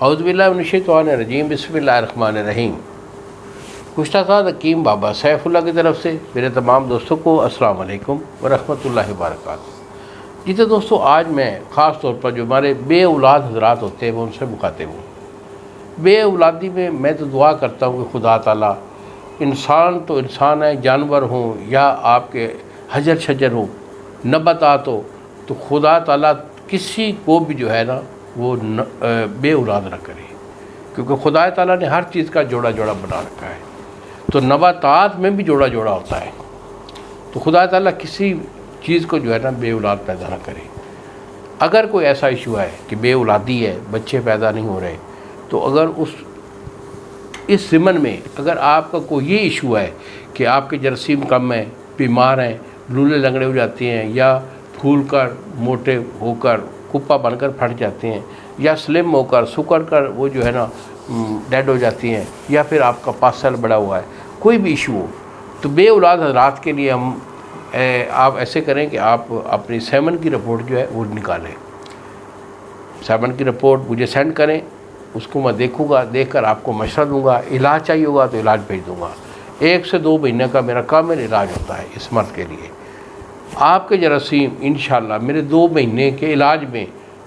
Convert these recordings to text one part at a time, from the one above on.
اعوذ باللہ من الشیطان الرجیم، بسم اللہ الرحمن الرحیم۔ گزشتہ سال حکیم بابا سیف اللہ کی طرف سے میرے تمام دوستوں کو السلام علیکم ورحمۃ اللہ وبرکاتہ۔ جی تو دوستو، آج میں خاص طور پر جو ہمارے بے اولاد حضرات ہوتے ہیں وہ ان سے مخاطب ہوں۔ بے اولادی میں تو دعا کرتا ہوں کہ خدا تعالیٰ، انسان تو انسان ہے، جانور ہوں یا آپ کے حجر شجر ہوں، نباتات ہو، تو خدا تعالیٰ کسی کو بھی جو ہے نا وہ بے اولاد نہ کرے، کیونکہ خدا تعالیٰ نے ہر چیز کا جوڑا جوڑا بنا رکھا ہے، تو نباتات میں بھی جوڑا جوڑا ہوتا ہے، تو خدا تعالیٰ کسی چیز کو جو ہے نا بے اولاد پیدا نہ کرے۔ اگر کوئی ایسا ایشو ہے کہ بے اولادی ہے، بچے پیدا نہیں ہو رہے، تو اگر اس ضمن میں اگر آپ کا کوئی یہ ایشو ہے کہ آپ کے جراثیم کم ہیں، بیمار ہیں، لولے لنگڑے ہو جاتے ہیں، یا پھول کر موٹے ہو کر کپا بن کر پھٹ جاتے ہیں، یا سلم ہو کر سکڑ کر وہ جو ہے نا ڈیڈ ہو جاتی ہیں، یا پھر آپ کا پاسل بڑا ہوا ہے، کوئی بھی ایشو ہو، تو بے اولاد حضرات کے لیے آپ ایسے کریں کہ آپ اپنی سیمن کی رپورٹ جو ہے وہ نکالیں، سیمن کی رپورٹ مجھے سینڈ کریں، اس کو میں دیکھوں گا، دیکھ کر آپ کو مشورہ دوں گا، علاج چاہیے ہوگا تو علاج بھیج دوں گا۔ 1 سے 2 مہینے کا میرا کامل علاج ہوتا ہے اس مرض کے لیے۔ آپ کے جراثیم انشاءاللہ میرے 2 مہینے کے علاج میں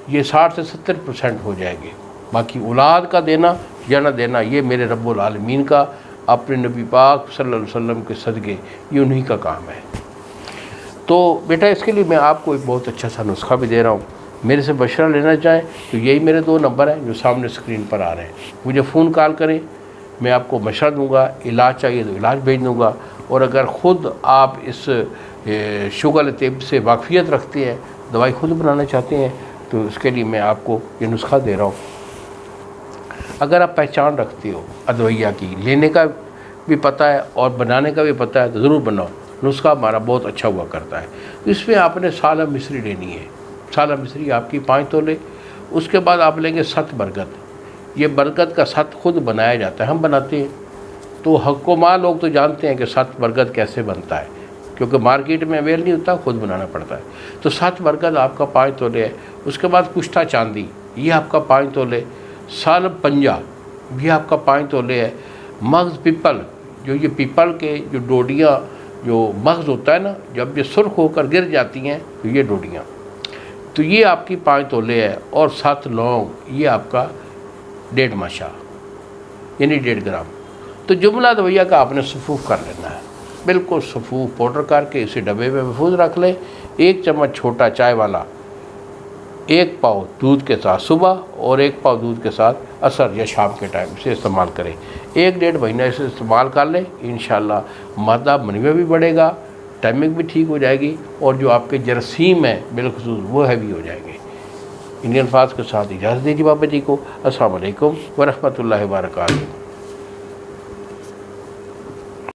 یہ 60 سے 70% ہو جائیں گے۔ باقی اولاد کا دینا یا نہ دینا یہ میرے رب العالمین کا، اپنے نبی پاک صلی اللہ علیہ وسلم کے صدقے یہ انہی کا کام ہے۔ تو بیٹا اس کے لیے میں آپ کو ایک بہت اچھا سا نسخہ بھی دے رہا ہوں، میرے سے مشورہ لینا چاہیں تو یہی میرے 2 نمبر ہیں جو سامنے اسکرین پر آ رہے ہیں، مجھے فون کال کریں، میں آپ کو مشورہ دوں گا، علاج چاہیے تو علاج بھیج دوں گا، اور اگر خود آپ اس شغل طب سے واقفیت رکھتے ہیں، دوائی خود بنانا چاہتے ہیں، تو اس کے لیے میں آپ کو یہ نسخہ دے رہا ہوں۔ اگر آپ پہچان رکھتے ہو ادویہ کی، لینے کا بھی پتہ ہے اور بنانے کا بھی پتہ ہے، تو ضرور بناؤ، نسخہ ہمارا بہت اچھا ہوا کرتا ہے۔ اس میں آپ نے سالہ مصری لینی ہے، سالہ مصری آپ کی 5 تولے، اس کے بعد آپ لیں گے 7 برگد، یہ برگد کا 7 خود بنایا جاتا ہے، ہم بناتے ہیں، تو حق و مال لوگ تو جانتے ہیں کہ 7 برگد کیسے بنتا ہے، کیونکہ مارکیٹ میں اویل نہیں ہوتا، خود بنانا پڑتا ہے۔ تو 7 برگد آپ کا 5 تولے ہے، اس کے بعد کشتہ چاندی یہ آپ کا 5 تولے، سالب پنجہ یہ آپ کا 5 تولے ہے، مغز پیپل جو یہ پیپل کے جو ڈوڈیاں جو مغز ہوتا ہے نا، جب یہ سرخ ہو کر گر جاتی ہیں تو یہ ڈوڈیاں، تو یہ آپ کی 5 تولے ہے، اور 7 لونگ یہ آپ کا 1.5 ماشا یعنی 1.5 گرام۔ تو جملہ دویہ کا آپ نے صفوف کر لینا ہے، بالکل صفوف پاؤڈر کر کے اسے ڈبے میں محفوظ رکھ لیں۔ 1 چمچ چھوٹا چائے والا 1 پاؤ دودھ کے ساتھ صبح، اور 1 پاؤ دودھ کے ساتھ عصر یا شام کے ٹائم سے استعمال کریں۔ 1-1.5 مہینہ اسے استعمال کر لیں، انشاءاللہ مادہ منویہ بھی بڑھے گا، ٹائمنگ بھی ٹھیک ہو جائے گی، اور جو آپ کے جراثیم ہیں بالخصوص وہ ہیوی ہو جائیں گے۔ انڈین الفاظ کے ساتھ اجازت دیجیے بابا جی کو۔ السلام علیکم ورحمۃ اللہ وبرکاتہ۔